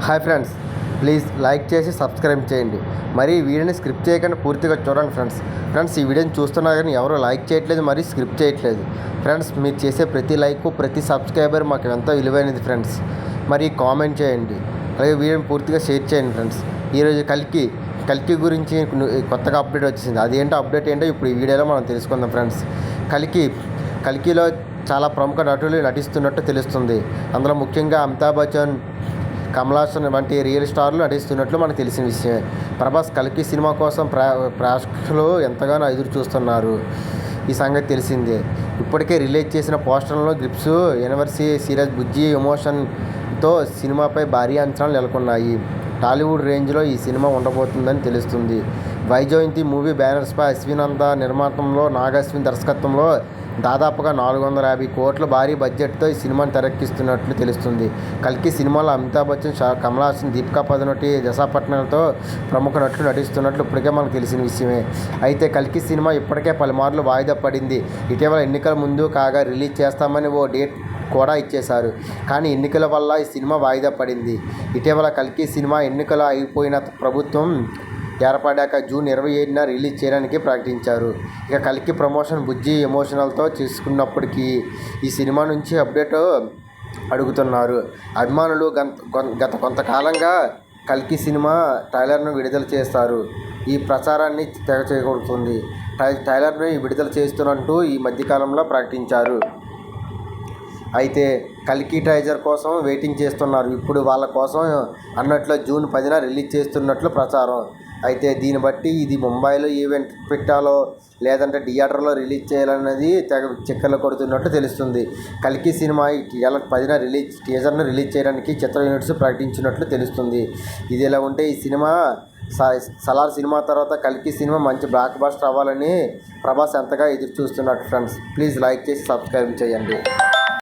Hi friends, please like చేసి subscribe చేయండి. మరి ఈ వీడియోని స్క్రిప్ట్ చేయకుండా పూర్తిగా చూడండి ఫ్రెండ్స్ ఈ వీడియోని చూస్తున్నా కానీ ఎవరు లైక్ చేయట్లేదు, మరి స్క్రిప్ట్ చేయట్లేదు. ఫ్రెండ్స్, మీరు చేసే ప్రతి లైక్, ప్రతి సబ్స్క్రైబర్ మాకు ఎంతో విలువైనది ఫ్రెండ్స్. మరి కామెంట్ చేయండి, అలాగే వీడియోని పూర్తిగా షేర్ చేయండి ఫ్రెండ్స్. ఈరోజు కల్కి గురించి కొత్తగా అప్డేట్ వచ్చింది. అదేంటో అప్డేట్ ఏంటో ఇప్పుడు ఈ వీడియోలో మనం తెలుసుకుందాం ఫ్రెండ్స్. కల్కిలో చాలా ప్రముఖ నటులు నటిస్తున్నట్టు తెలుస్తుంది. అందులో ముఖ్యంగా అమితాబ్ బచ్చన్, కమల్ హాసన్ వంటి రియల్ స్టార్లు నటిస్తున్నట్లు మనకు తెలిసిన విషయమే. ప్రభాస్ కల్కి సినిమా కోసం ప్రేక్షకులు ఎంతగానో ఎదురు చూస్తున్నారు. ఈ సంగతి తెలిసిందే. ఇప్పటికే రిలీజ్ చేసిన పోస్టర్లలో గ్రిప్స్ యూనివర్సిటీ సీరియస్ బుజ్జి ఎమోషన్తో సినిమాపై భారీ అంచనాలు నెలకొన్నాయి. టాలీవుడ్ రేంజ్లో ఈ సినిమా ఉండబోతుందని తెలుస్తుంది. వైజయంతి మూవీ బ్యానర్స్పై అశ్వినంద నిర్మాణంలో నాగశ్విన్ దర్శకత్వంలో దాదాపుగా 450 కోట్ల భారీ బడ్జెట్తో ఈ సినిమాను తెరకెక్కిస్తున్నట్లు తెలుస్తుంది. కల్కి సినిమాలో అమితాబ్ బచ్చన్, కమల్ హాసన్, దీపికా పదుకొనె, దిశా పట్నాయక్తో ప్రముఖ నటులు నటిస్తున్నట్లు ఇప్పటికే మనకు తెలిసిన విషయమే. అయితే కల్కి సినిమా ఇప్పటికే పలుమార్లు వాయిదా పడింది. ఇటీవల ఎన్నికల ముందు కాగా రిలీజ్ చేస్తామని ఓ డేట్ కూడా ఇచ్చేశారు. కానీ ఎన్నికల వల్ల ఈ సినిమా వాయిదా పడింది. ఇటీవల కల్కి సినిమా ఎన్నికలు అయిపోయిన ప్రభుత్వం ఏర్పడ్డాక జూన్ 27న రిలీజ్ చేయడానికి ప్రకటించారు. ఇక కల్కి ప్రమోషన్ బుజ్జి ఎమోషనల్తో చేసుకున్నప్పటికీ ఈ సినిమా నుంచి అప్డేట్ అడుగుతున్నారు అభిమానులు. గత కొంతకాలంగా కల్కి సినిమా ట్రైలర్ను విడుదల చేస్తారు. ఈ ప్రచారాన్ని తెగ చేకూరుతుంది. ట్రైలర్ను విడుదల చేస్తున్నట్టు ఈ మధ్యకాలంలో ప్రకటించారు. అయితే కల్కి టైజర్ కోసం వెయిటింగ్ చేస్తున్నారు. ఇప్పుడు వాళ్ళ కోసం అన్నట్లు జూన్ 10న రిలీజ్ చేస్తున్నట్లు ప్రచారం. అయితే దీన్ని బట్టి ఇది ముంబైలో ఈవెంట్ పెట్టాలో లేదంటే థియేటర్లో రిలీజ్ చేయాలన్నది తెగ చక్కర్లు కొడుతున్నట్టు తెలుస్తుంది. కల్కి సినిమా ఈ 10న టీజర్ను రిలీజ్ చేయడానికి చిత్ర యూనిట్స్ ప్రకటించినట్లు తెలుస్తుంది. ఇది ఇలా ఉంటే ఈ సినిమా సలార్ సినిమా తర్వాత కల్కి సినిమా మంచి బ్లాక్ బస్టర్ అవ్వాలని ప్రభాస్ ఎంతగా ఎదురు చూస్తున్నట్టు ఫ్రెండ్స్. ప్లీజ్ లైక్ చేసి సబ్స్క్రైబ్ చేయండి.